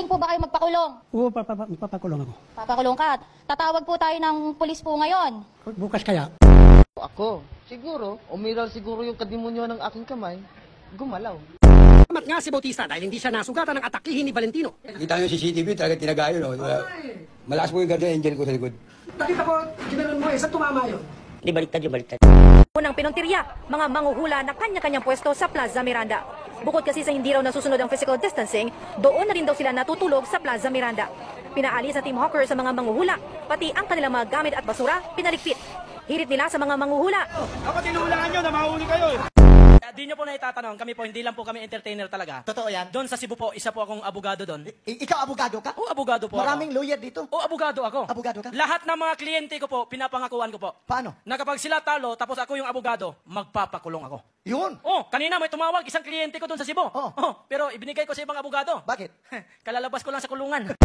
po ba kayo magpakulong? Oo, papakulong ako. Papakulong ka. Tatawag po tayo ng pulis po ngayon. Bukas kaya. Ako, siguro, umiral siguro yung kadimonyo ng aking kamay, gumalaw. Salamat nga si Bautista dahil hindi siya nasugatan ng atakihin ni Valentino. Kita nyo CCTV, talaga tinagayo, no? Malakas po yung guardian angel ko sa likod. Nakita ko, ginanon mo sa tumama yun. Di baliktad yung baliktad. Unang pinuntirya, mga manguhula na kanya-kanyang pwesto sa Plaza Miranda. Bukod kasi sa hindi raw nasusunod ang physical distancing, doon na rin daw sila natutulog sa Plaza Miranda. Pinaalis sa Team Hawker sa mga manguhula, pati ang kanilang mga gamit at basura, pinaligpit. Hirit nila sa mga manguhula. Ako tinuhulaan nyo na mahuli kayo eh. Di nyo po na itatanong, kami po, hindi lang po kami entertainer talaga. Totoo yan? Doon sa Cebu po, isa po akong abogado doon. Ikaw abogado ka? O, abogado po Maraming ako. lawyer dito. O, abogado ako. Abogado ka? Lahat ng mga kliyente ko po, pinapangakuan ko po. Paano? Na kapag sila talo, tapos ako yung abogado, magpapakulong ako. Yun. Oh, kanina may tumawag isang kliyente ko doon sa Cebu. Oh. Pero ibinigay ko sa ibang abogado. Bakit? Kalalabas ko lang sa kulungan.